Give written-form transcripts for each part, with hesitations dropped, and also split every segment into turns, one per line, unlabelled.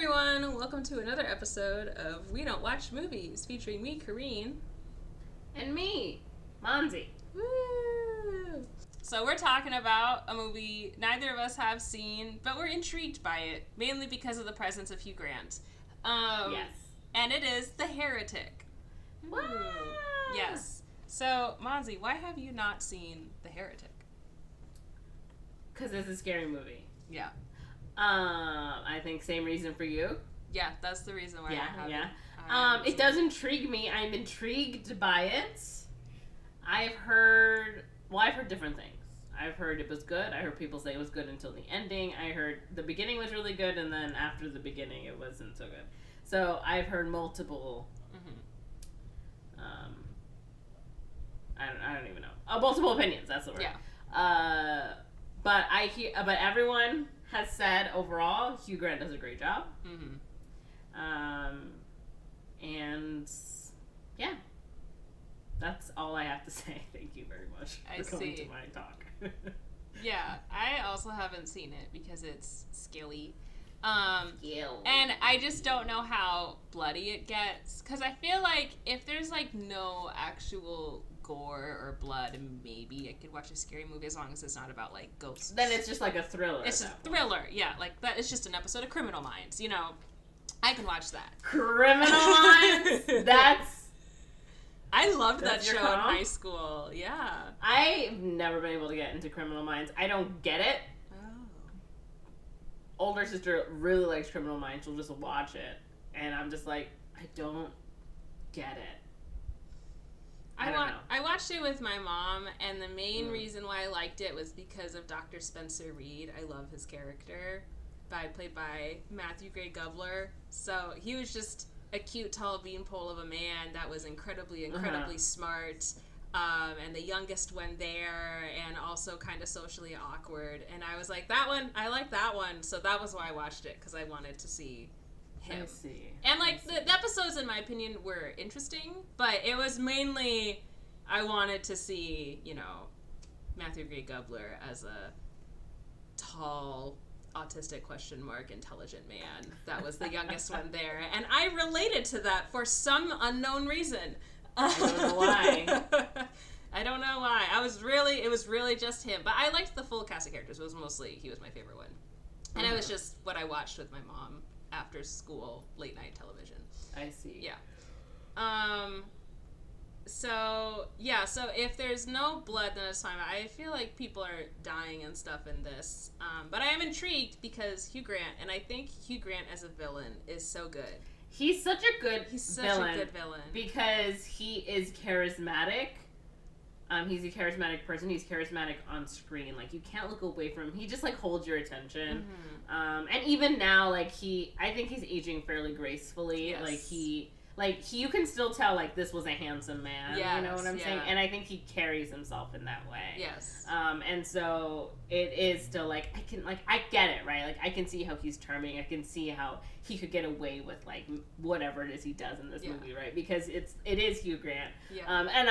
everyone, welcome to another episode of We Don't Watch Movies, featuring me, Corinne.
And me, Monze.
Woo! So we're talking about a movie neither of us have seen, but we're intrigued by it, mainly because of the presence of Hugh Grant.
Yes.
And it is The Heretic.
Wow.
Yes. So, Monze, why have you not seen The Heretic?
Because it's a scary movie.
Yeah.
I think same reason for you.
Yeah, that's the reason why I haven't.
Yeah. It does intrigue me. I'm intrigued by it. I've heard different things. I've heard it was good. I heard people say it was good until the ending. I heard the beginning was really good, and then after the beginning, it wasn't so good. So I've heard multiple. I don't even know. Multiple opinions. That's the word.
Yeah.
But but everyone has said overall Hugh Grant does a great job. And yeah, that's all I have to say. Thank you very much for coming to my talk.
Yeah, I also haven't seen it because it's scary. And I just don't know how bloody it gets, because I feel like if there's like no actual gore or blood, maybe I could watch a scary movie as long as it's not about like ghosts.
Then it's just like a thriller.
It's just a thriller, yeah. Like that. It's just an episode of Criminal Minds. You know, I can watch that.
Criminal Minds.
I loved that show in high school. Yeah.
I've never been able to get into Criminal Minds. I don't get it. Older sister really likes Criminal Minds. She'll just watch it, and I'm just like, I don't get it.
I watched it with my mom, and the main reason why I liked it was because of Dr. Spencer Reid. I love his character, played by Matthew Gray Gubler. So he was just a cute, tall beanpole of a man that was incredibly smart, and the youngest one there, and also kind of socially awkward. And I was like, that one, I like that one. So that was why I watched it, because I wanted to see him.
I see.
And like the episodes, in my opinion, were interesting, but it was mainly I wanted to see, Matthew Gray Gubler as a tall, autistic ? Intelligent man that was the youngest one there, and I related to that for some unknown reason.
I don't know why.
I don't know why. It was really just him, but I liked the full cast of characters. It was mostly he was my favorite one, and it was just what I watched with my mom after school, late night television.
I see.
Yeah. So if there's no blood, then it's fine. I feel like people are dying and stuff in this. But I am intrigued because Hugh Grant, and I think Hugh Grant as a villain is so good.
He's such a good
villain
because he is charismatic. He's a charismatic person. He's charismatic on screen. Like, you can't look away from him. He just, like, holds your attention. And even now, like, I think he's aging fairly gracefully. Yes. You can still tell, like, this was a handsome man. Yes, you know what I'm saying? And I think he carries himself in that way.
Yes.
And so it is still, like, I get it, right? Like, I can see how he's charming. I can see how he could get away with, like, whatever it is he does in this movie, right? Because it is Hugh Grant. Yeah. And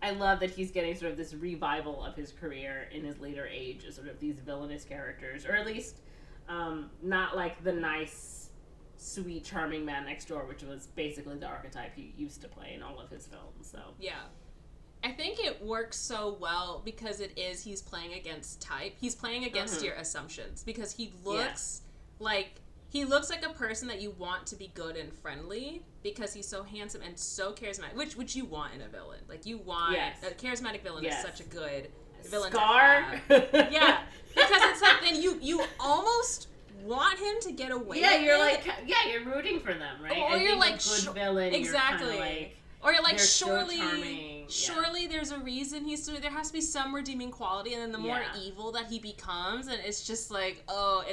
I love that he's getting sort of this revival of his career in his later age, as sort of these villainous characters, or at least not like the nice, sweet, charming man next door, which was basically the archetype he used to play in all of his films. So
yeah, I think it works so well because he's playing against type. He's playing against your assumptions, because he looks like a person that you want to be good and friendly because he's so handsome and so charismatic, which you want in a villain. Like, you want a charismatic villain is such a good villain
Scar.
to have. Yeah, because it's like then you almost want him to get away.
Yeah, you're rooting for them, right?
Or you're like
good villain.
Exactly.
You're like,
or you're like,
surely
there's a reason there has to be some redeeming quality, and then the more evil that he becomes, and it's just like,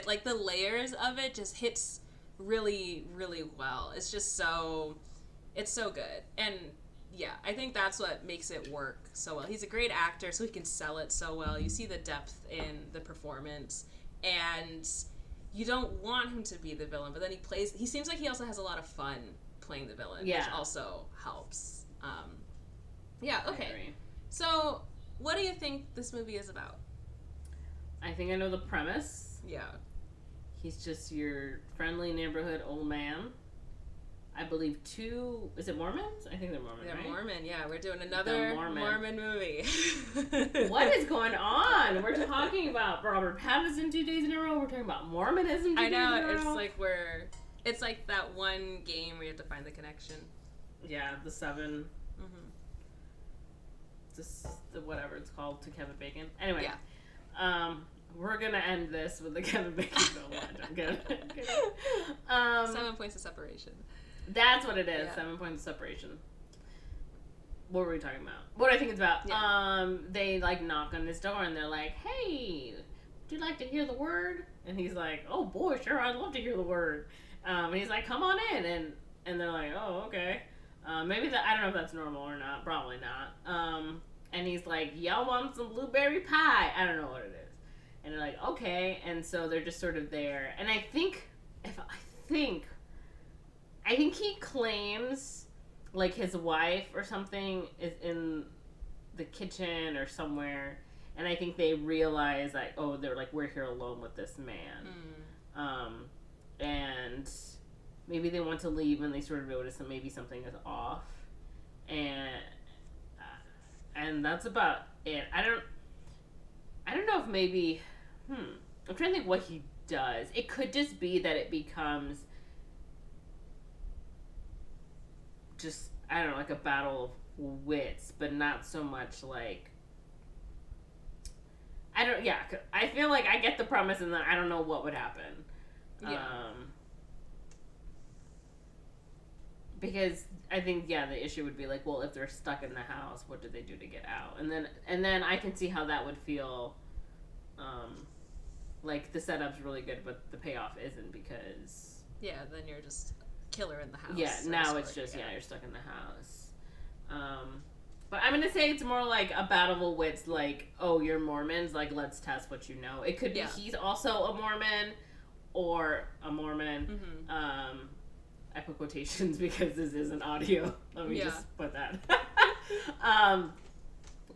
like the layers of it just hits really, really well. It's just it's so good. And yeah, I think that's what makes it work so well. He's a great actor, so he can sell it so well. You see the depth in the performance, and you don't want him to be the villain, but then he seems like he also has a lot of fun playing the villain, which also helps. Okay. So, what do you think this movie is about?
I think I know the premise.
Yeah.
He's just your friendly neighborhood old man. I believe 2... Is it Mormons? I think they're Mormon,
They're
right?
Mormon, yeah. We're doing another Mormon movie.
What is going on? We're talking about Robert Pattinson 2 days in a row. We're talking about Mormonism 2 days in a row.
I know, it's like that one game where you have to find the connection.
Yeah, the 7... whatever it's called, to Kevin Bacon. Anyway.
Yeah.
We're gonna end this with the Kevin Bacon film. I'm good.
7 points of separation.
That's what it is.
Yeah.
7 points of separation. What were we talking about? What I think it's about. Yeah. They like knock on his door and they're like, "Hey, would you like to hear the word?" And he's like, "Oh boy, sure, I'd love to hear the word." And he's like, "Come on in." And they're like, "Oh, okay." Maybe I don't know if that's normal or not. Probably not. And he's like, "Y'all want some blueberry pie?" I don't know what it is. And they're like, "Okay." And so they're just sort of there. And I think he claims like his wife or something is in the kitchen or somewhere. And I think they realize like, oh, they're like, we're here alone with this man. And maybe they want to leave and they sort of notice that maybe something is off. And that's about it. I don't know if maybe, I'm trying to think what he does. It could just be that it becomes just, I don't know, like a battle of wits, but not so much like, I feel like I get the premise and then I don't know what would happen. Yeah. Because I think, the issue would be like, well, if they're stuck in the house, what do they do to get out? And then I can see how that would feel, like the setup's really good, but the payoff isn't because...
Yeah, then you're just killer in the house.
Yeah, now it's just, you're stuck in the house. But I'm going to say it's more like a battle of wits, like, oh, you're Mormons, like, let's test what you know. It could be he's also a Mormon or a Mormon. I put quotations because this is an audio. Let me just put that.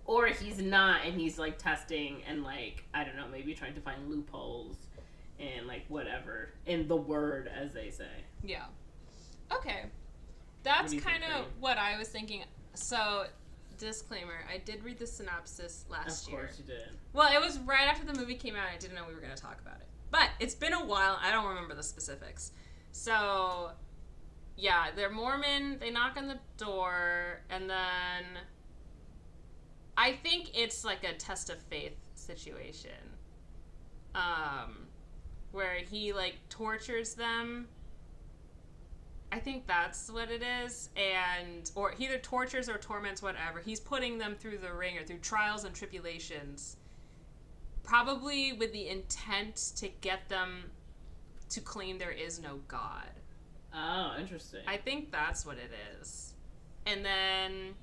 Or he's not, and he's, like, testing and, like, I don't know, maybe trying to find loopholes and, like, whatever in the word, as they say.
Yeah. Okay. That's kind of what I was thinking. So, disclaimer, I did read the synopsis last year.
Of course you did.
Well, it was right after the movie came out. I didn't know we were going to talk about it. But it's been a while. I don't remember the specifics. So, yeah, they're Mormon. They knock on the door, and then I think it's like a test of faith situation, where he like tortures them. I think that's what it is, or he either tortures or torments, whatever. He's putting them through the ringer, through trials and tribulations, probably with the intent to get them to claim there is no God.
Oh, interesting.
I think that's what it is. And then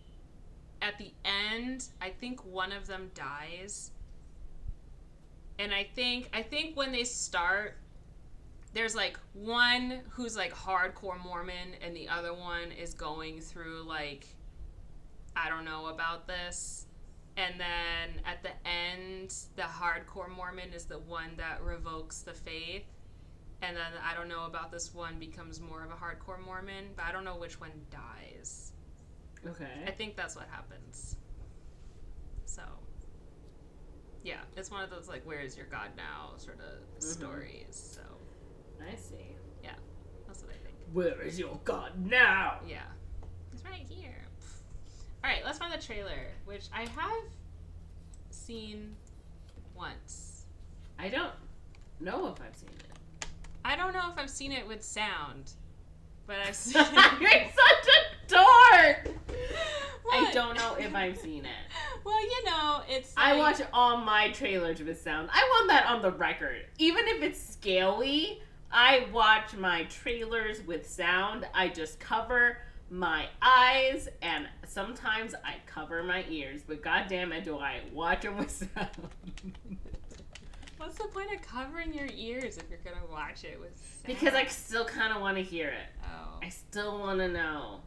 at the end, I think one of them dies. And I think when they start, there's like one who's like hardcore Mormon and the other one is going through like, I don't know about this. And then at the end, the hardcore Mormon is the one that revokes the faith. And then I don't know about this one becomes more of a hardcore Mormon, but I don't know which one dies.
Okay.
I think that's what happens. So, yeah, it's one of those like, where is your God now sort of stories. So,
I see.
Yeah, that's what I think.
Where is your God now?
Yeah, he's right here. All right, let's find the trailer, which I have seen once.
I don't know if I've seen it.
I don't know if I've seen it with sound, but I've seen it.
You're such a dork!
What?
I don't know if I've seen it.
Well, you know, it's like...
I watch all my trailers with sound. I want that on the record. Even if it's scary, I watch my trailers with sound. I just cover my eyes, and sometimes I cover my ears, but goddamn it, do I watch them with sound.
What's the point of covering your ears if you're gonna watch it with sound?
Because I still kind of want to hear it.
Oh.
I still want to know.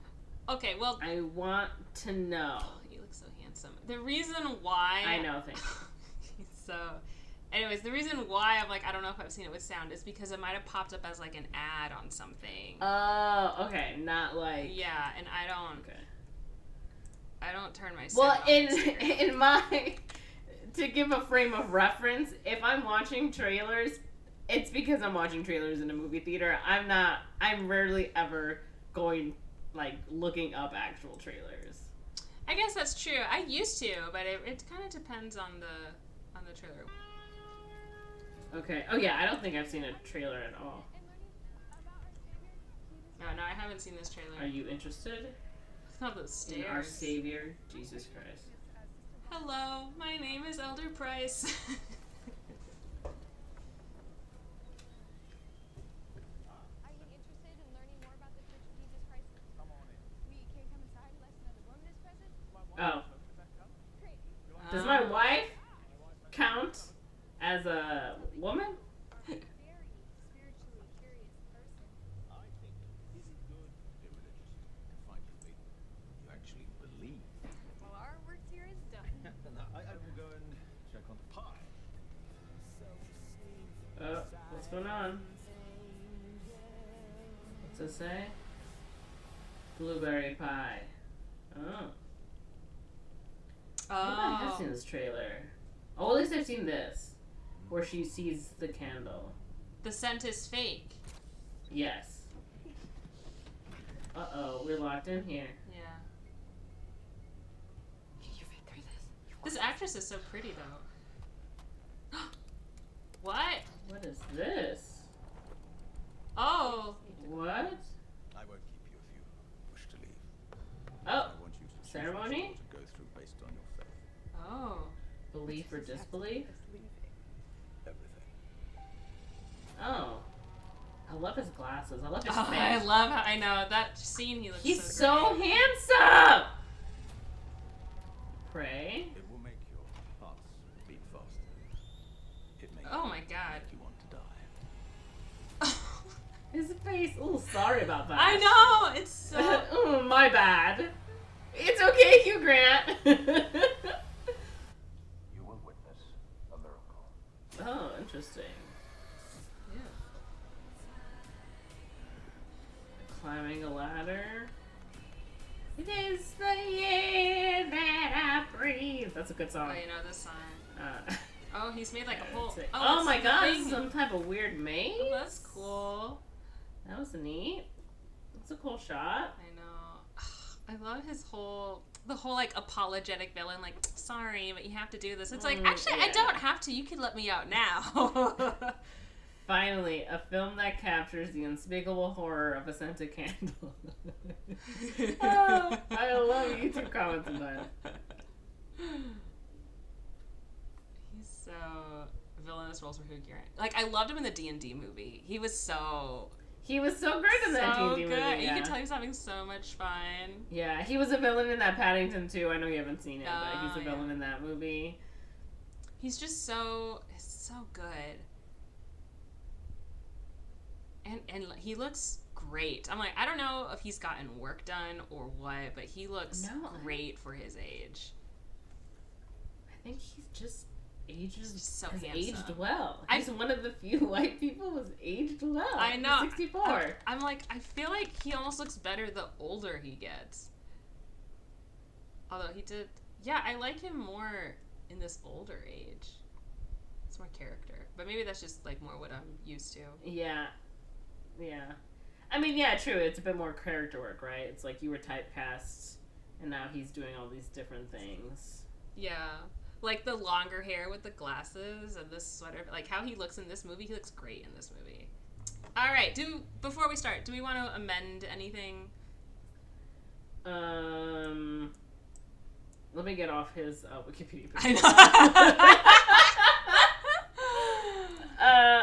Okay, well...
I want to know.
Oh, you look so handsome. The reason why...
I know, thank you.
So, Anyways, the reason why I'm like, I don't know if I've seen it with sound is because it might have popped up as like an ad on something.
Oh, okay. Not like...
Yeah, and I don't...
Okay.
I don't turn my sound on
in my... To give a frame of reference, if I'm watching trailers, it's because I'm watching trailers in a movie theater. I'm rarely ever going, like, looking up actual trailers.
I guess that's true. I used to, but it kind of depends on the trailer.
Okay. Oh yeah, I don't think I've seen a trailer at all.
No, I haven't seen this trailer.
Are you interested?
It's not those stairs.
In our Savior, Jesus Christ.
Hello, my name is Elder Price.
Oh. Does my wife count as a woman? What's going on? What's it say? Blueberry pie. Oh. I have seen this trailer. Oh, at least I've seen this. Where she sees the candle.
The scent is fake.
Yes. Uh-oh, we're locked in here.
Yeah. Can you read through this? This actress is so pretty, though. What?
What is this?
Oh.
What?
I won't keep you if you wish to leave.
Oh.
I want you to
Ceremony?
to go through based on your faith.
Oh.
Belief or disbelief?
Everything.
Oh. I love his glasses. I love his
Oh,
face.
I love how I know that scene. He looks
He's
so great.
handsome! Pray.
It will make your hearts beat faster. It may
Oh my god.
make you want to die.
His face. Oh, sorry about that.
I know! It's so...
Oh, my bad. It's okay, Hugh Grant.
You will witness a miracle.
Oh, interesting.
Yeah.
Climbing a ladder. It is the year that I breathe. That's a good song.
Oh, you know this song.
Uh,
Oh, he's made like a whole...
oh
it's
my
the
god,
thing.
some type of weird maze?
Oh, that's cool.
That was neat. That's a cool shot.
I know. I love his whole... The whole, like, apologetic villain, like, sorry, but you have to do this. It's like, actually,
yeah.
I don't have to. You can let me out now.
Finally, a film that captures the unspeakable horror of a scented candle. Oh, I love YouTube comments on that.
He's so villainous roles for Hugh Grant. Like, I loved him in the D&D movie. He was so
great in that
so
D&D
good.
movie.
You
Yeah.
can tell he was having so much fun.
Yeah, he was a villain in that Paddington too. I know you haven't seen it, but
Oh,
he's a villain in that movie.
He's just so good. And he looks great. I'm like, I don't know if he's gotten work done or what, but he looks great for his age.
I think he's just
He's just so
has
handsome.
aged well. He's one of the few white people who's aged well.
I know.
He's 64.
I'm like, I feel like he almost looks better the older he gets. Although he did, yeah, I like him more in this older age. It's more character, but maybe that's just like more what I'm used to.
Yeah. I mean, yeah, true. It's a bit more character work, right? It's like you were typecast, and now he's doing all these different things.
Yeah. Like the longer hair with the glasses and this sweater. Like how he looks in this movie, he looks great in this movie. All right. Before we start, do we want to amend anything?
Let me get off his Wikipedia page.
I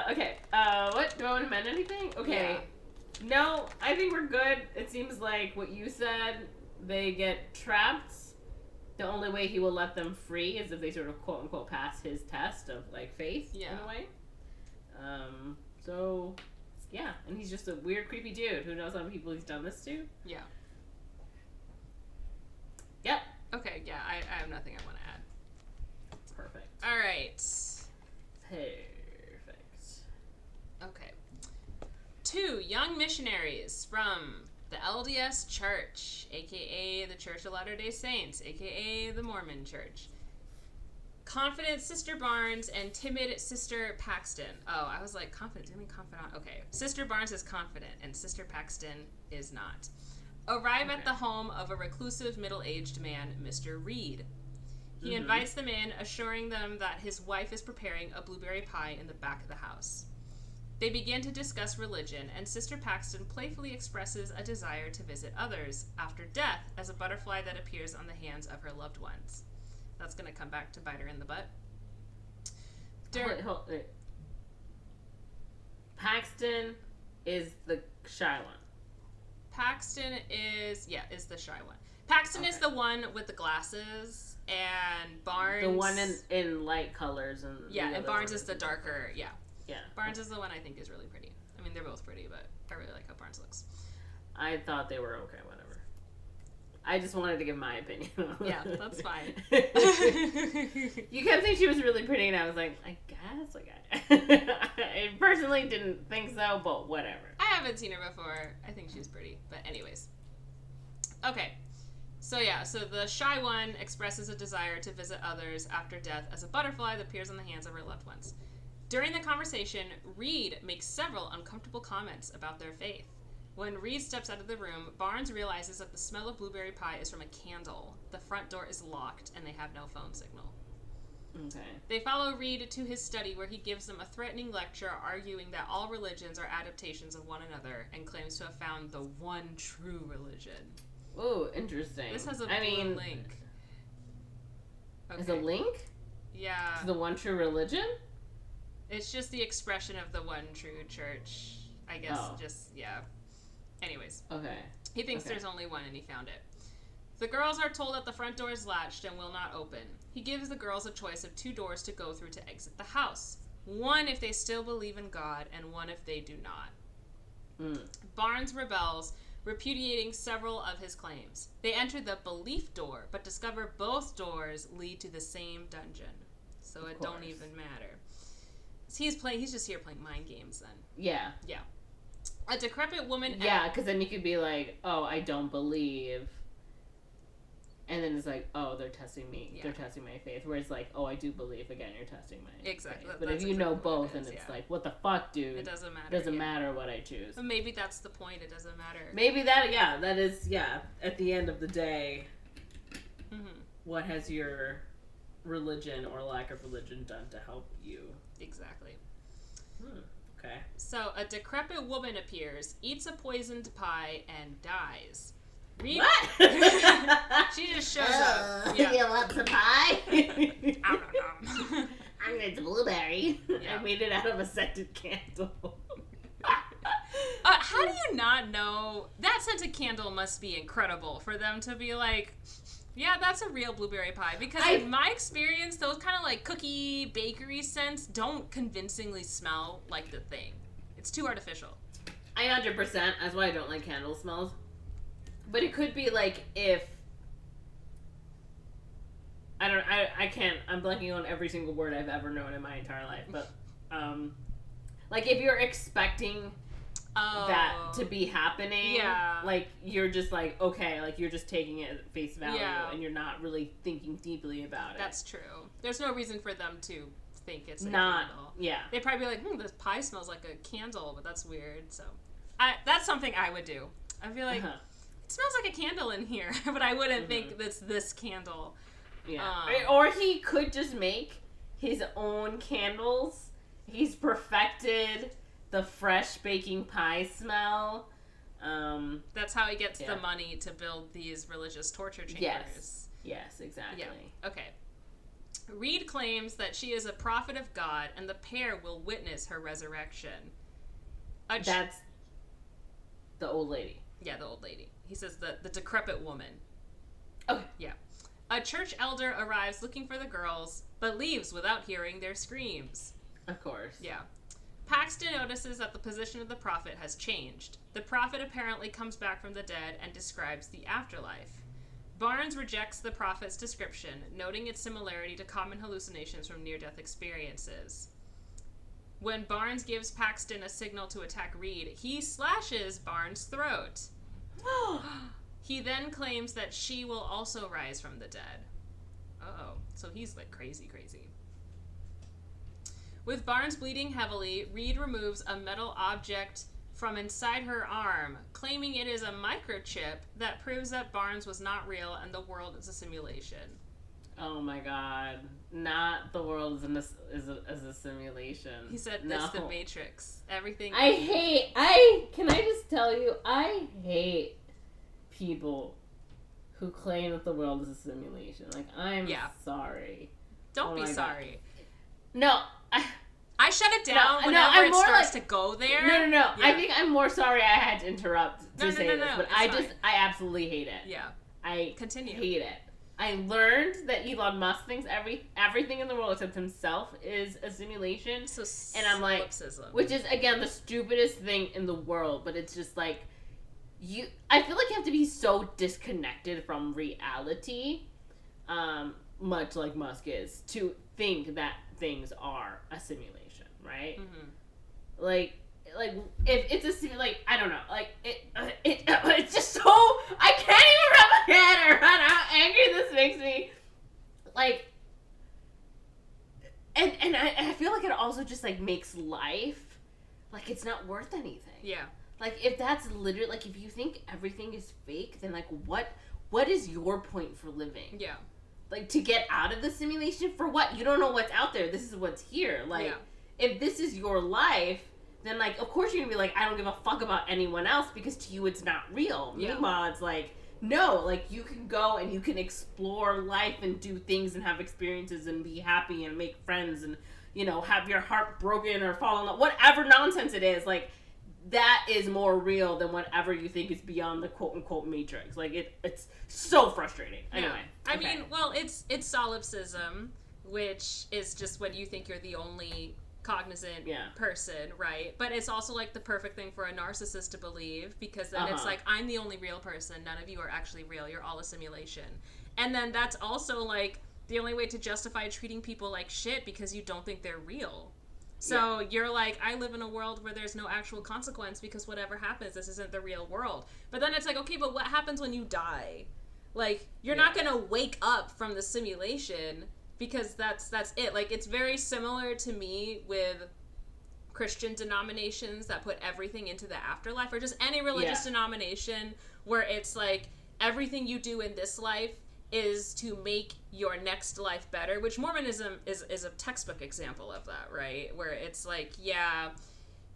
know.
Okay. What? Do I want to amend anything? Okay.
Yeah.
No, I think we're good. It seems like what you said, they get trapped. The only way he will let them free is if they sort of quote unquote pass his test of like faith in a way. So yeah, and he's just a weird, creepy dude. Who knows how many people he's done this to?
Yeah.
Yep.
Okay, yeah, I have nothing I want to add.
Perfect.
All right.
Perfect.
Okay. 2 young missionaries from the LDS Church, aka the Church of Latter-day Saints, aka the Mormon Church. Confident Sister Barnes and timid Sister Paxton. Oh, I was like, confident. I mean confidant. Okay. Sister Barnes is confident, and Sister Paxton is not. Arrive at the home of a reclusive middle-aged man, Mr. Reed. He invites them in, assuring them that his wife is preparing a blueberry pie in the back of the house. They begin to discuss religion, and Sister Paxton playfully expresses a desire to visit others after death as a butterfly that appears on the hands of her loved ones. That's going to come back to bite her in the butt.
Wait. Paxton is the shy one.
Paxton is the shy one. Paxton is the one with the glasses, and Barnes...
The one in light colors.
And Barnes is the darker, yeah.
Yeah.
Barnes is the one I think is really pretty. I mean, they're both pretty, but I really like how Barnes looks.
I thought they were okay, whatever. I just wanted to give my opinion.
Yeah, that's fine.
You kept saying she was really pretty, and I was like, I guess. I personally didn't think so, but whatever.
I haven't seen her before. I think she's pretty. But anyways. Okay. So the shy one expresses a desire to visit others after death as a butterfly that appears on the hands of her loved ones. During the conversation, Reed makes several uncomfortable comments about their faith. When Reed steps out of the room, Barnes realizes that the smell of blueberry pie is from a candle. The front door is locked, and they have no phone signal.
Okay.
They follow Reed to his study, where he gives them a threatening lecture arguing that all religions are adaptations of one another and claims to have found the one true religion.
Oh, interesting.
This has a blue link.
Okay. Is a link?
Yeah.
To the one true religion?
It's just the expression of the one true church. I guess Anyways.
Okay.
He thinks there's only one and he found it. The girls are told that the front door is latched and will not open. He gives the girls a choice of 2 doors to go through to exit the house. One if they still believe in God, and one if they do not. Barnes rebels, repudiating several of his claims. They enter the belief door, but discover both doors lead to the same dungeon. So it don't even matter. He's just here playing mind games then.
Yeah.
Yeah. A decrepit woman...
Yeah, because then you could be like, oh, I don't believe. And then it's like, oh, they're testing me. Yeah. They're testing my faith. Whereas like, oh, I do believe. Again, you're testing my faith. But if you know both, and it's like, what the fuck, dude?
It doesn't matter.
It doesn't matter what I choose.
But maybe that's the point. It doesn't matter.
Maybe that is, at the end of the day, what has your religion or lack of religion done to help you?
Exactly.
Okay.
So, a decrepit woman appears, eats a poisoned pie, and dies.
What?
She just shows up.
Yeah. You want some pie?
I'm
going to blueberry.
Yeah.
I made it out of a scented candle.
How do you not know? That scented candle must be incredible for them to be like... Yeah, that's a real blueberry pie. Because in my experience, those kind of like cookie bakery scents don't convincingly smell like the thing. It's too artificial.
100%. That's why I don't like candle smells. But it could be like if... I can't... I'm blanking on every single word I've ever known in my entire life. But, like if you're expecting... that to be happening, like you're just like okay, like you're just taking it at face value, and you're not really thinking deeply about it.
That's true. There's no reason for them to think it's a
not
candle.
Yeah,
they'd probably be like, this pie smells like a candle, but that's weird. So, that's something I would do. I'd be like, it smells like a candle in here, but I wouldn't think that's this candle.
Yeah, or he could just make his own candles. He's perfected the fresh baking pie smell.
That's how he gets the money to build these religious torture chambers.
Yes, exactly.
Yeah. Okay. Reed claims that she is a prophet of God, and the pair will witness her resurrection.
That's the old lady.
Yeah, the old lady. He says the decrepit woman.
Okay.
Yeah. A church elder arrives looking for the girls, but leaves without hearing their screams.
Of course.
Yeah. Paxton notices that the position of the prophet has changed. The prophet apparently comes back from the dead and describes the afterlife. Barnes rejects the prophet's description, noting its similarity to common hallucinations from near-death experiences. When Barnes gives Paxton a signal to attack Reed, he slashes Barnes' throat. He then claims that she will also rise from the dead. Uh-oh. So he's like crazy. With Barnes bleeding heavily, Reed removes a metal object from inside her arm, claiming it is a microchip that proves that Barnes was not real and the world is a simulation.
Oh my god. Not the world is a simulation.
He said, "That's the Matrix. Everything."
Can I just tell you, I hate people who claim that the world is a simulation. Like, I'm sorry.
Don't be sorry.
God. No,
I shut it down whenever it starts to go there.
No.
Yeah.
I think I'm more sorry I had to interrupt to say this, but I absolutely hate it.
Yeah.
I
continue.
Hate it. I learned that Elon Musk thinks everything in the world except himself is a simulation.
So
and I'm like, which is again the stupidest thing in the world, but it's just like I feel like you have to be so disconnected from reality, much like Musk is, to think that things are a simulation, right? Mm-hmm. Like if it's I don't know, it's just so, I can't even wrap my head around how angry this makes me. Like, and I feel like it also just like makes life like it's not worth anything.
Yeah.
Like, if that's literally, like, if you think everything is fake, then like what is your point for living?
Yeah.
Like, to get out of the simulation for what? You don't know what's out there. This is what's here. Like, if this is your life, then, like, of course you're gonna be like, I don't give a fuck about anyone else because to you it's not real. Yeah. Meanwhile, it's like, no, like, you can go and you can explore life and do things and have experiences and be happy and make friends and, you know, have your heart broken or fall in love, whatever nonsense it is. Like, that is more real than whatever you think is beyond the quote-unquote matrix. Like, it's so frustrating. Anyway.
I mean, well, it's solipsism, which is just when you think you're the only cognizant person, right? But it's also like the perfect thing for a narcissist to believe, because then it's like, I'm the only real person, none of you are actually real, you're all a simulation. And then that's also like the only way to justify treating people like shit because you don't think they're real. So you're like, I live in a world where there's no actual consequence because whatever happens, this isn't the real world. But then it's like, okay, but what happens when you die? Like, you're not gonna wake up from the simulation, because that's it. Like, it's very similar to me with Christian denominations that put everything into the afterlife, or just any religious denomination where it's like, everything you do in this life is to make your next life better, which Mormonism is a textbook example of that, right? Where it's like, yeah,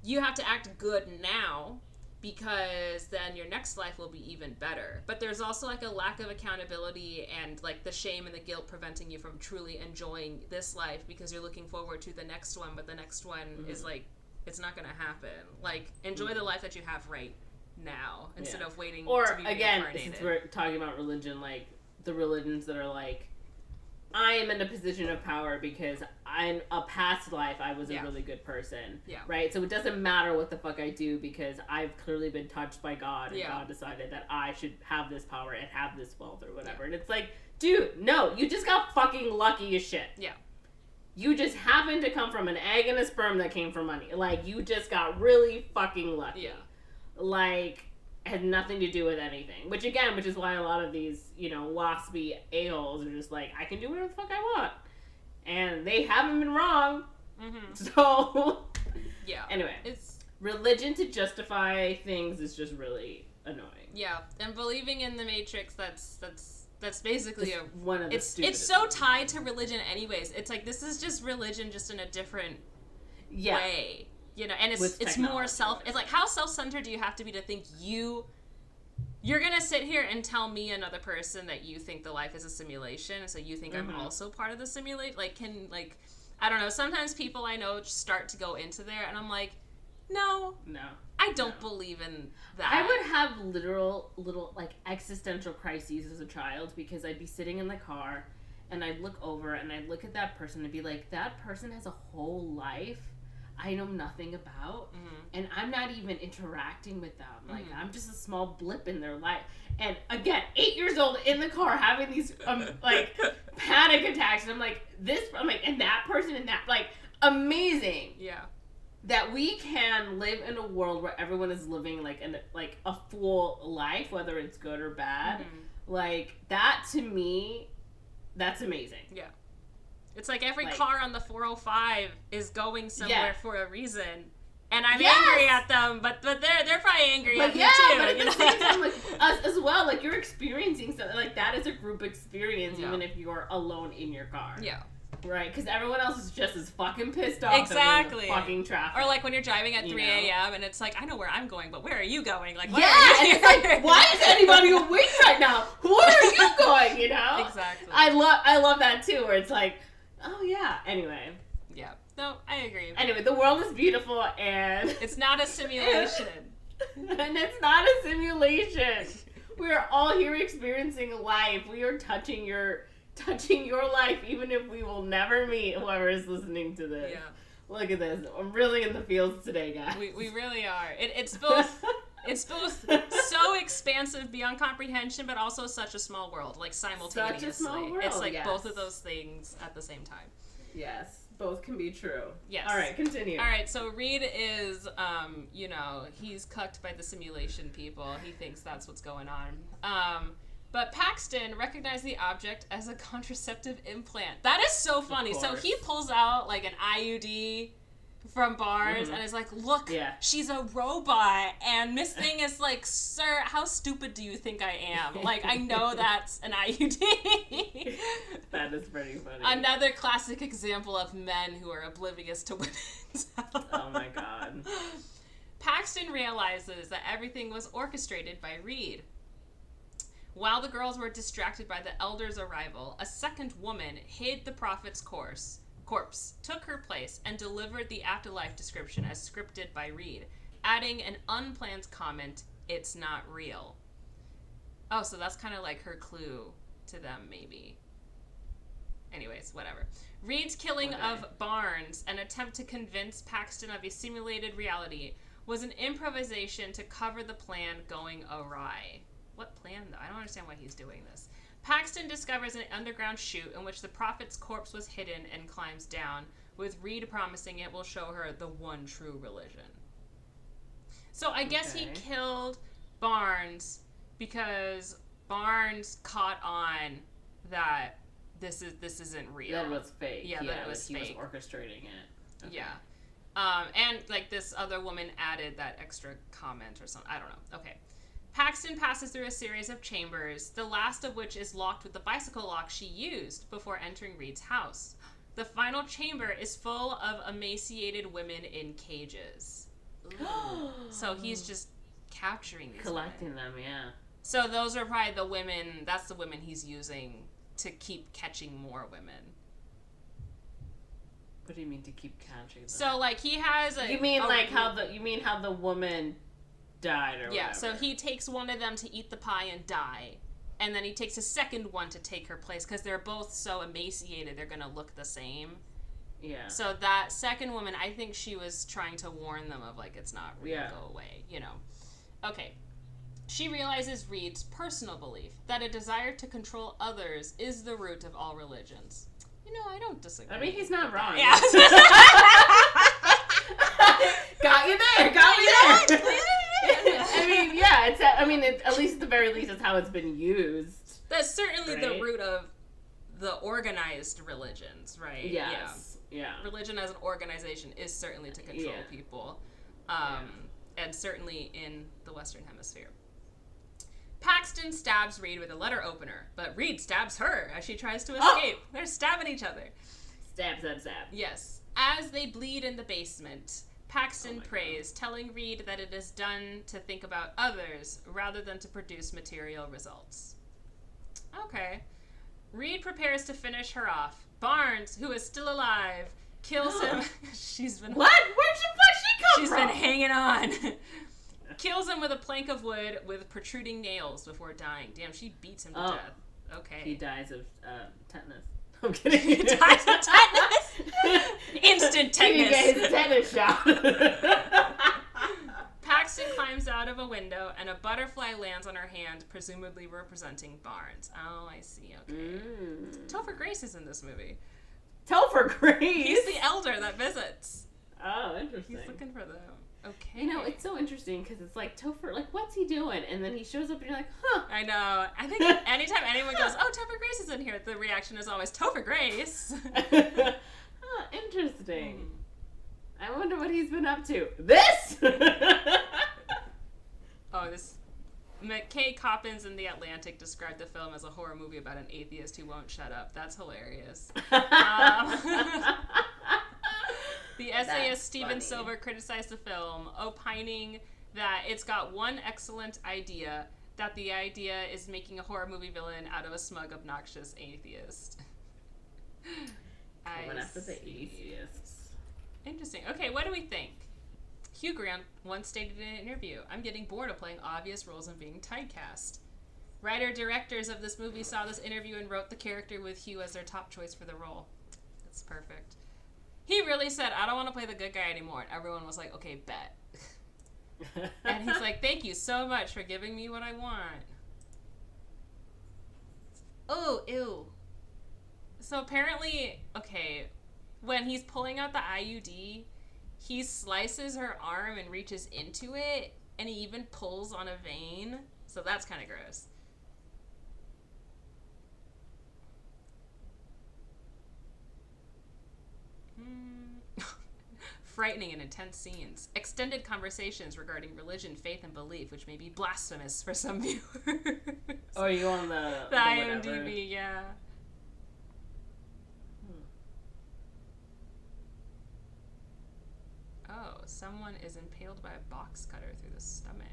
you have to act good now because then your next life will be even better. But there's also like a lack of accountability and like the shame and the guilt preventing you from truly enjoying this life because you're looking forward to the next one, but the next one is like, it's not gonna happen. Like, enjoy the life that you have right now instead of waiting to be reincarnated.
Since we're talking about religion, like, the religions that are like, I am in a position of power because in a past life I was a really good person, right? So it doesn't matter what the fuck I do because I've clearly been touched by God and God decided that I should have this power and have this wealth or whatever. And it's like, dude, no, you just got fucking lucky as shit. Yeah. You just happened to come from an egg and a sperm that came from money. Like, you just got really fucking lucky. Yeah. Like, had nothing to do with anything. Which is why a lot of these, you know, waspy a-holes are just like, I can do whatever the fuck I want. And they haven't been wrong. Mm-hmm. So, anyway. It's religion to justify things is just really annoying.
Yeah, and believing in the Matrix, that's basically
one of the
it's so tied to religion anyways. It's like, this is just religion just in a different way. You know, and it's more it's like, how self-centered do you have to be to think you're gonna sit here and tell me, another person, that you think the life is a simulation, so you think I'm also part of the simulation? Like, I don't know, sometimes people I know start to go into there and I'm like, no, I don't believe in that.
I would have literal little like existential crises as a child, because I'd be sitting in the car and I'd look over and I'd look at that person and be like, that person has a whole life I know nothing about, and I'm not even interacting with them. Like, I'm just a small blip in their life. And again, 8 years old in the car having these like panic attacks, and I'm like, and that person and that, like, amazing.
Yeah.
that we can live in a world where everyone is living a full life, whether it's good or bad. Mm-hmm. Like, that to me, that's amazing.
Yeah. It's like every car on the 405 is going somewhere for a reason. And I'm angry at them, but they're probably angry at me too.
But at the same time, like, us as well, like, you're experiencing something like that is a group experience, even if you're alone in your car.
Yeah.
Right, because everyone else is just as fucking pissed off
exactly.
in the fucking traffic.
Or like when you're driving at 3 a.m. and it's like, I know where I'm going, but where are you going? Like,
and it's like, why is anybody awake right now? Where are you going? You know?
Exactly.
I love that too, where it's like, oh yeah. Anyway.
Yeah. No, I agree.
Anyway, the world is beautiful and
it's not a simulation.
And it's not a simulation. We are all here experiencing life. We are touching your life, even if we will never meet whoever is listening to this.
Yeah.
Look at this. I'm really in the fields today, guys.
We really are. It's both so expansive beyond comprehension, but also such a small world, like simultaneously.
Such a small world.
It's like both of those things at the same time.
Yes. Both can be true.
Yes.
All right, continue.
All right, so Reed is, he's cucked by the simulation people. He thinks that's what's going on. But Paxton recognized the object as a contraceptive implant. That is so funny. So he pulls out, like, an IUD from Barnes and is like, look, she's a robot. And Miss Thing is like, sir, how stupid do you think I am? Like, I know that's an IUD.
That is pretty funny.
Another classic example of men who are oblivious to women's health.
Oh my god.
Paxton realizes that everything was orchestrated by Reed. While the girls were distracted by the elder's arrival, a second woman hid the prophet's corpse, took her place, and delivered the afterlife description as scripted by Reed, adding an unplanned comment, "It's not real." Oh, so that's kind of like her clue to them, maybe. Anyways, whatever. Reed's killing of Barnes, an attempt to convince Paxton of a simulated reality, was an improvisation to cover the plan going awry. What plan, though? I don't understand why he's doing this. Paxton discovers an underground chute in which the prophet's corpse was hidden and climbs down, with Reed promising it will show her the one true religion. So I guess he killed Barnes because Barnes caught on that this isn't real.
That it was fake.
Yeah, that it was fake.
He was orchestrating it. Okay.
Yeah. And like this other woman added that extra comment or something. I don't know. Okay. Paxton passes through a series of chambers, the last of which is locked with the bicycle lock she used before entering Reed's house. The final chamber is full of emaciated women in cages. So he's just capturing these
collecting
women.
them, yeah.
So those are probably the women, that's the women he's using to keep catching more women.
What do you mean to keep catching them?
So like he has a...
You mean how the woman died or whatever.
So he takes one of them to eat the pie and die, and then he takes a second one to take her place because they're both so emaciated they're gonna look the same.
Yeah.
So that second woman, I think she was trying to warn them of like, it's not real, go away, Okay. She realizes Reed's personal belief that a desire to control others is the root of all religions. I don't disagree.
I mean, he's not wrong.
Yeah.
Got you there. I mean, yeah. At least at the very least, it's how it's been used.
That's certainly the root of the organized religions, right?
Yes. Yeah.
Religion as an organization is certainly to control people, and certainly in the Western Hemisphere. Paxton stabs Reed with a letter opener, but Reed stabs her as she tries to escape. They're stabbing each other.
Stab, stab, stab.
Yes. As they bleed in the basement, Paxton prays, telling Reed that it is done to think about others rather than to produce material results. Okay. Reed prepares to finish her off. Barnes, who is still alive, kills him. She's been...
What? Where'd she come from?
She's been hanging on. Kills him with a plank of wood with protruding nails before dying. Damn, she beats him to death. Okay.
He dies of tetanus. I'm kidding.
He dies of tetanus? Instant tetanus.
He get his tetanus shot.
Paxton climbs out of a window and a butterfly lands on her hand, presumably representing Barnes. Oh, I see. Okay. Topher Grace is in this movie.
Topher Grace?
He's the elder that visits.
Oh, interesting.
He's looking for them. Okay.
You know, it's so interesting because it's like Topher, like, what's he doing? And then he shows up and you're like, huh.
I know. I think anytime anyone goes, oh, Topher Grace is in here, the reaction is always, Topher Grace.
Huh, interesting. I wonder what he's been up to. This?
Oh, this... McKay Coppins in The Atlantic described the film as a horror movie about an atheist who won't shut up. That's hilarious. The essayist Steven Silver criticized the film, opining that it's got one excellent idea, that the idea is making a horror movie villain out of a smug, obnoxious atheist.
Coming after the atheists.
Interesting. Okay, what do we think? Hugh Grant once stated in an interview, I'm getting bored of playing obvious roles and being typecast. Writer-directors of this movie saw this interview and wrote the character with Hugh as their top choice for the role. That's perfect. He really said, I don't want to play the good guy anymore. And everyone was like, okay, bet. And he's like, thank you so much for giving me what I want. Oh, ew. So apparently, okay, when he's pulling out the IUD, he slices her arm and reaches into it, and he even pulls on a vein. So that's kind of gross. Frightening and intense scenes. Extended conversations regarding religion, faith, and belief, which may be blasphemous for some viewers.
Oh, are you on the
IMDb,
whatever?
yeah. Oh, someone is impaled by a box cutter through the stomach.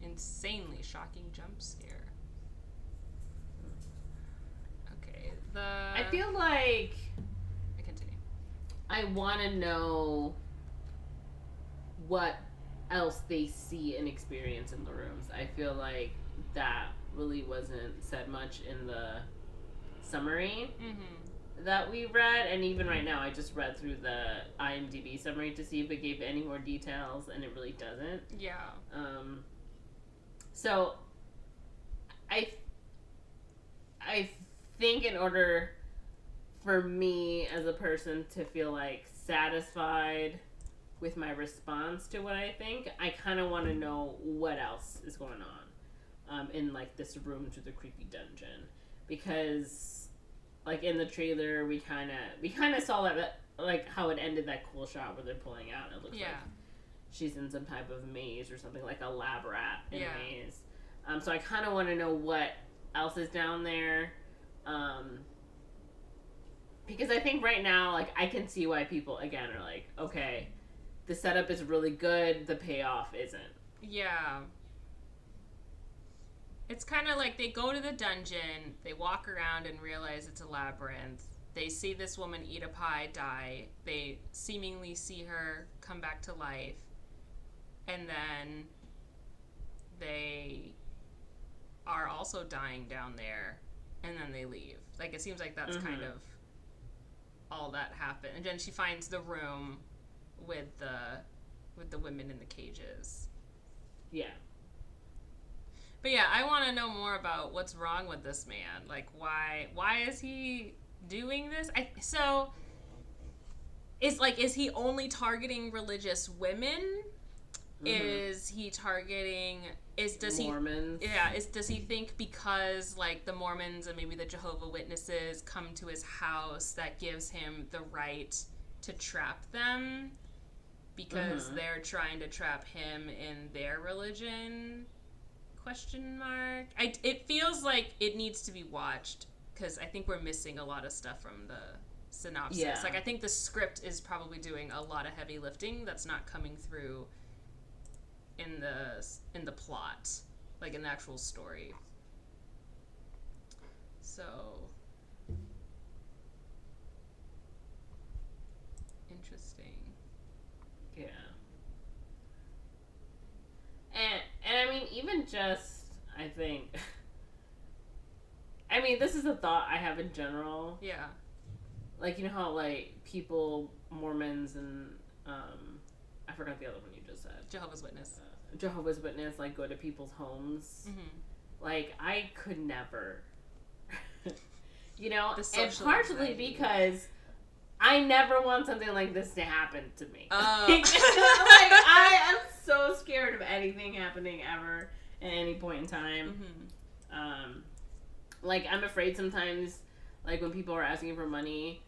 Insanely shocking jump scare. Okay,
I feel like
Continue.
I want to know what else they see and experience in the rooms. I feel like that really wasn't said much in the summary that we read, and even right now I just read through the IMDb summary to see if it gave any more details, and it really doesn't.
Yeah.
So I think in order for me as a person to feel like satisfied with my response to what I think, I kind of want to know what else is going on in like this room to the creepy dungeon, because like in the trailer we kind of saw that like how it ended, that cool shot where they're pulling out and it looks like she's in some type of maze or something, like a lab rat in a maze. So I kind of want to know what else is down there. Because I think right now, like, I can see why people, again, are like, okay, the setup is really good, the payoff isn't.
Yeah. It's kind of like they go to the dungeon, they walk around and realize it's a labyrinth. They see this woman eat a pie, die. They seemingly see her come back to life. And then they are also dying down there. And then they leave. Like, it seems like that's kind of all that happened. And then she finds the room with the women in the cages. Yeah. But yeah, I want to know more about what's wrong with this man. Like, why is he doing this? Is he only targeting religious women? Is he targeting
Mormons?
Does he think because like the Mormons and maybe the Jehovah's Witnesses come to his house that gives him the right to trap them because they're trying to trap him in their religion? Question mark. It feels like it needs to be watched because I think we're missing a lot of stuff from the synopsis.
Yeah.
Like I think the script is probably doing a lot of heavy lifting that's not coming through in the plot, like in the actual story. So interesting.
Yeah. And I mean, even just, I think, I mean, this is a thought I have in general.
Yeah.
Like, you know how, like, people, Mormons and, I forgot the other one you just said.
Jehovah's Witness.
Jehovah's Witness, like, go to people's homes. Like, I could never. You know? And partially
anxiety.
because I never want something like this to happen to me.
Oh.
I am so scared of anything happening ever at any point in time.
Mm-hmm.
I'm afraid sometimes, like, when people are asking for money,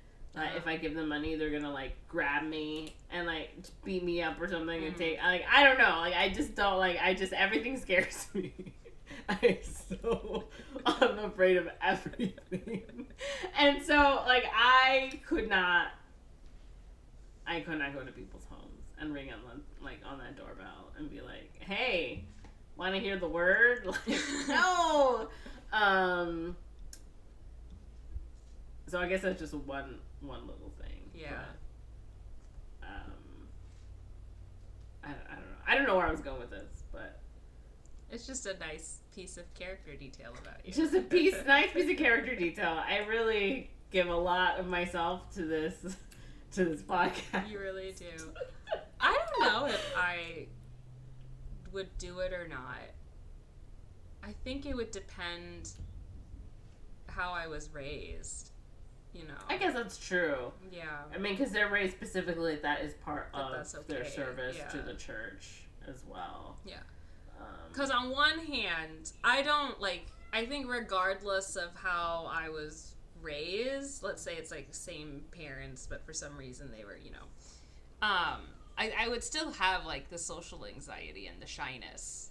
if I give them money, they're gonna, like, grab me and, like, beat me up or something and take, like, I don't know. Like, I just don't, like, everything scares me. I'm afraid of everything. And so, like, I could not go to people's homes and ring on that doorbell and be like, hey, want to hear the word? Like, no! So I guess that's just one little thing.
Yeah.
But, I don't know. I don't know where I was going with this, but
it's just a nice piece of character detail about you.
Just a nice piece of character detail. I really give a lot of myself to this podcast.
You really do. I don't know if I would do it or not. I think it would depend how I was raised. You know.
I guess that's true.
Yeah.
I mean, because they're raised specifically that is part of their service
yeah.
to the church as well.
Yeah. Because on one hand, I think regardless of how I was raised, let's say it's like same parents, but for some reason they were, I would still have like the social anxiety and the shyness,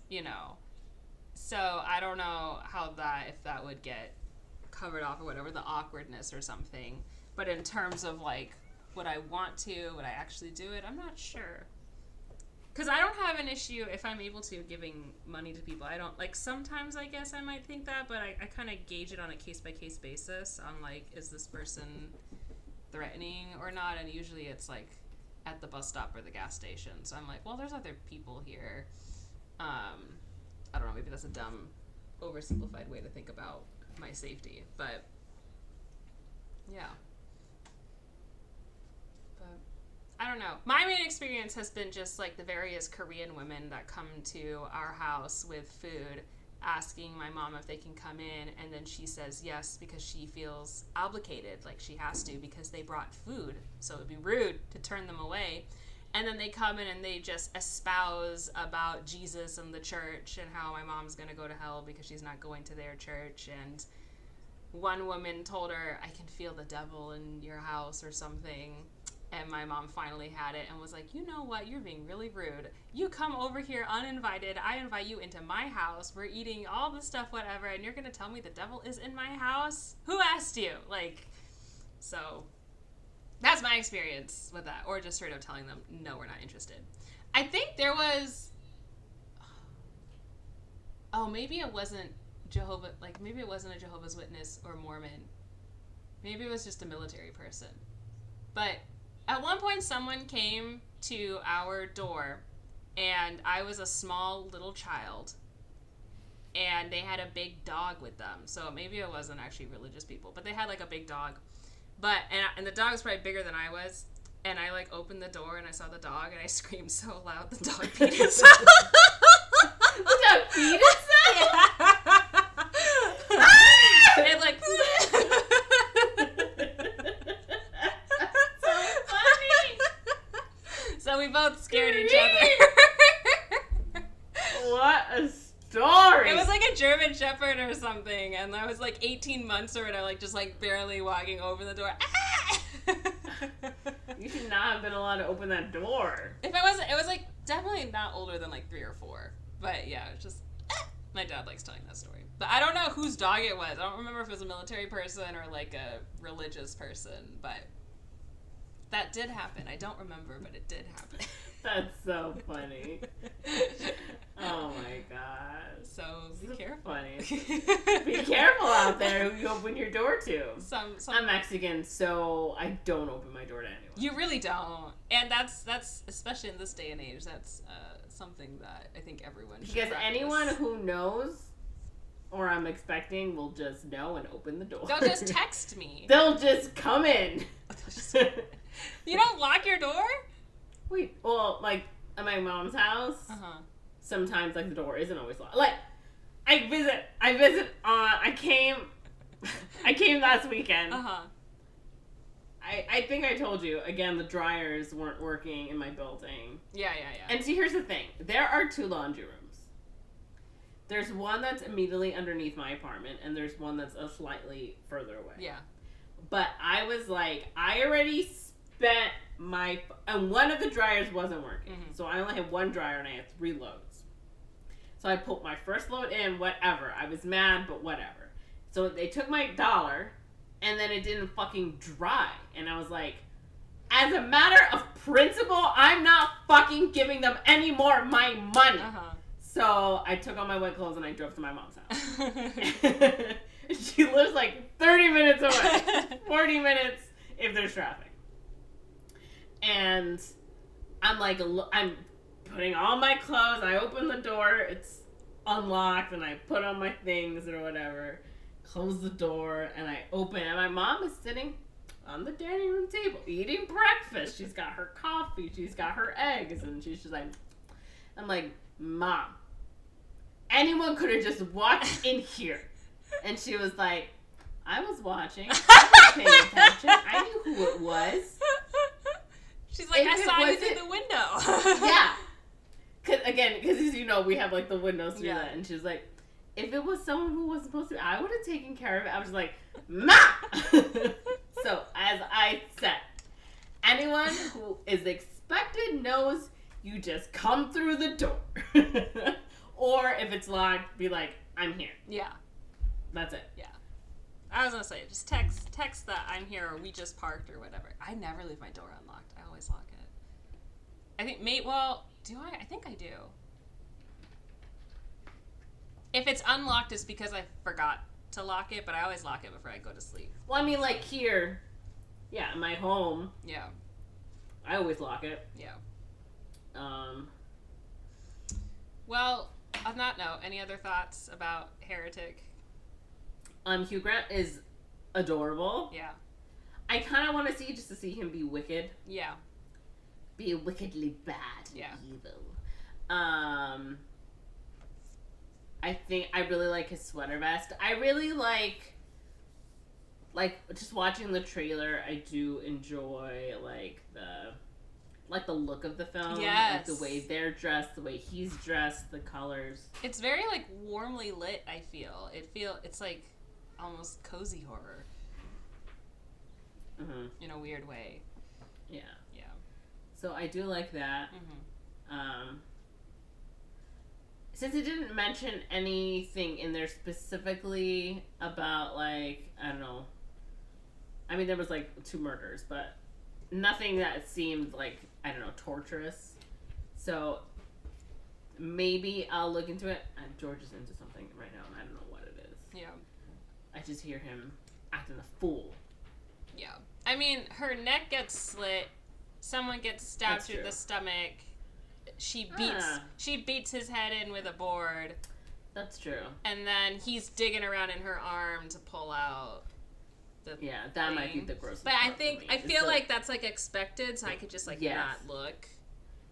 So I don't know if that would get covered off or whatever, the awkwardness or something. But in terms of like, would I want to, would I actually do it? I'm not sure. Because I don't have an issue if I'm able to giving money to people. I don't, like, sometimes I guess I might think that, but I kind of gauge it on a case-by-case basis on, like, is this person threatening or not? And usually it's, like, at the bus stop or the gas station. So I'm like, well, there's other people here. I don't know, maybe that's a dumb, oversimplified way to think about my safety. But, yeah. I don't know. My main experience has been just like the various Korean women that come to our house with food, asking my mom if they can come in, and then she says yes because she feels obligated, like she has to because they brought food, so it would be rude to turn them away. And then they come in and they just espouse about Jesus and the church and how my mom's going to go to hell because she's not going to their church. And one woman told her, I can feel the devil in your house or something. And my mom finally had it and was like, you know what? You're being really rude. You come over here uninvited. I invite you into my house. We're eating all this stuff, whatever, and you're going to tell me the devil is in my house? Who asked you? Like, so that's my experience with that. Or just straight up telling them, no, we're not interested. I think there was, maybe it wasn't maybe it wasn't a Jehovah's Witness or Mormon. Maybe it was just a military person. But at one point, someone came to our door, and I was a small little child, and they had a big dog with them. So maybe it wasn't actually religious people, but they had like a big dog. But and the dog was probably bigger than I was, and I like opened the door and I saw the dog, and I screamed so loud the dog peed itself.
The dog peed itself?
Yeah. It like. So we both scared each other.
What a story!
It was like a German Shepherd or something, and I was like 18 months or whatever, like just like barely walking over the door.
You should not have been allowed to open that door.
If it was like definitely not older than like 3 or 4. But yeah, it's just my dad likes telling that story. But I don't know whose dog it was. I don't remember if it was a military person or like a religious person, but that did happen. I don't remember, but it did happen.
That's so funny. Oh my god.
So be careful.
Funny. Be careful out there who you open your door to. I'm Mexican, so I don't open my door to anyone.
You really don't. And that's especially in this day and age, that's something that I think everyone should practice.
Anyone who knows or I'm expecting will just know and open the door.
They'll just text me.
They'll just come in.
You don't lock your door?
Wait, well, like, at my mom's house, sometimes, like, the door isn't always locked. Like, I came last weekend. I think I told you, again, the dryers weren't working in my building.
Yeah.
And see, here's the thing. There are 2 laundry rooms. There's one that's immediately underneath my apartment, and there's one that's slightly further away.
Yeah.
But I was like, I already spent and one of the dryers wasn't working.
Mm-hmm.
So I only had 1 dryer, and I had 3 loads. So I put my first load in, whatever. I was mad, but whatever. So they took my $1, and then it didn't fucking dry. And I was like, as a matter of principle, I'm not fucking giving them any more of my money.
Uh-huh.
So I took all my wet clothes and I drove to my mom's house. She lives like 30 minutes away. 40 minutes if there's traffic. And I'm like, I'm putting all my clothes. I open the door. It's unlocked. And I put on my things or whatever. Close the door. And I open. And my mom is sitting on the dining room table eating breakfast. She's got her coffee. She's got her eggs. And she's just like, I'm like, Mom, anyone could have just walked in here. And she was like, I was watching. I was paying attention. I knew who it was.
She's like, I saw you through the window.
Yeah. Because as you know, we have like the windows through
Yeah.
that. And she was like, if it was someone who was supposed to, I would have taken care of it. I was like, Ma! So, as I said, anyone who is expected knows you just come through the door. Or if it's locked, be like, I'm here.
Yeah.
That's it.
Yeah. I was gonna say, just text that I'm here or we just parked or whatever. I never leave my door unlocked. I always lock it. I think, do I? I think I do. If it's unlocked, it's because I forgot to lock it, but I always lock it before I go to sleep.
Well, I mean, like here, in my home,
Yeah.
I always lock it.
Yeah. Well, on that note, any other thoughts about Heretic?
Hugh Grant is adorable.
Yeah.
I kind of want to see him be wicked.
Yeah.
Be wickedly bad.
Yeah.
Evil. I think I really like his sweater vest. I really like just watching the trailer. I do enjoy the look of the film.
Yes.
Like the way they're dressed, the way he's dressed, the colors.
It's very like warmly lit, I feel. It's like almost cozy horror.
Mm-hmm.
In a weird way.
Yeah.
Yeah.
So I do like that.
Mm-hmm.
Since it didn't mention anything in there specifically about, like, I don't know. I mean, there was, like, 2 murders, but nothing that seemed, like, I don't know, torturous. So maybe I'll look into it. George is into something right now, and I don't know what it is.
Yeah.
I just hear him acting a fool.
Yeah. I mean, her neck gets slit. Someone gets stabbed
That's
through
true.
the stomach. She beats his head in with a board.
That's true.
And then he's digging around in her arm to pull out the
that
thing.
might be the grossest
But
part for me.
I
It's
feel like that's like expected, so I could just like
Yes.
not look.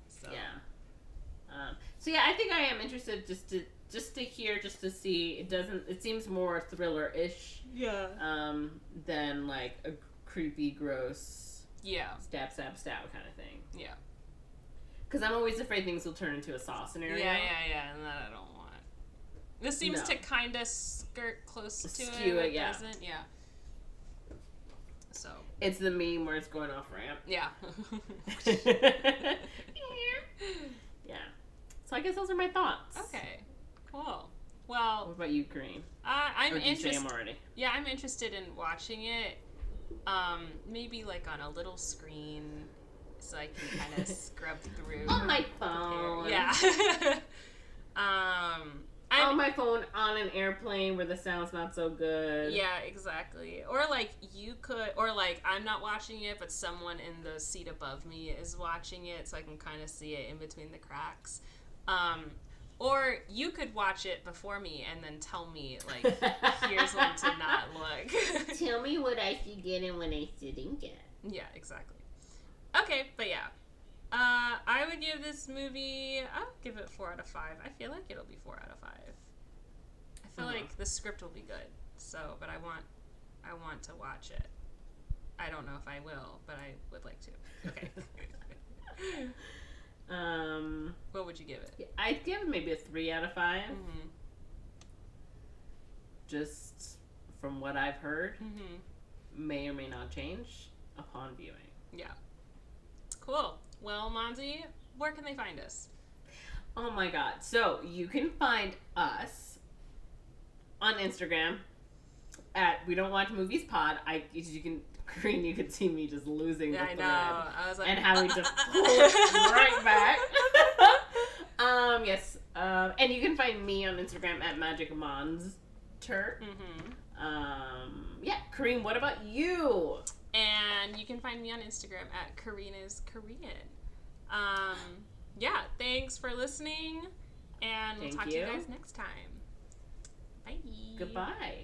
So.
Yeah. So yeah, I think I am interested just to hear, just to see. It seems more thriller-ish.
Yeah.
Than like a creepy, gross.
Yeah.
Stab kind of thing.
Yeah.
Because I'm always afraid things will turn into a Saw scenario.
Yeah, and that I don't want. This seems to kind of skirt close to
Skew
it.
it, yeah.
Doesn't? Yeah. So.
It's the meme where it's going off ramp.
Yeah.
Yeah. So I guess those are my thoughts.
Okay. Cool. Well.
What about you, Corinne?
I'm interested.
already.
Yeah, I'm interested in watching it. Maybe like on a little screen, so I can kind of scrub through.
On my phone.
Yeah.
On my phone, on an airplane where the sound's not so good.
Yeah, exactly. Or like I'm not watching it, but someone in the seat above me is watching it, so I can kind of see it in between the cracks. Or you could watch it before me and then tell me, like, here's when to not look.
Tell me what I should get and what I shouldn't get.
Yeah, exactly. Okay, but yeah. I would give this movie, I'll give it 4 out of 5. I feel like it'll be 4 out of 5. I feel like the script will be good. So, but I want to watch it. I don't know if I will, but I would like to. Okay. What would you give it?
I'd give it maybe a 3 out of 5.
Mm-hmm.
Just from what I've heard,
Mm-hmm.
may or may not change upon viewing.
Yeah. Cool. Well, Monze, where can they find us?
Oh my god. So you can find us on Instagram at We Don't Watch Movies Pod. You can see me just losing the thread.
I was like,
and having to pull it right back. Yes. And you can find me on Instagram at MagicMonster.
Mm-hmm.
Yeah, Corinne, what about you?
And you can find me on Instagram at Karina's Korean. Yeah, thanks for listening, and we'll talk to you guys next time. Bye.
Goodbye.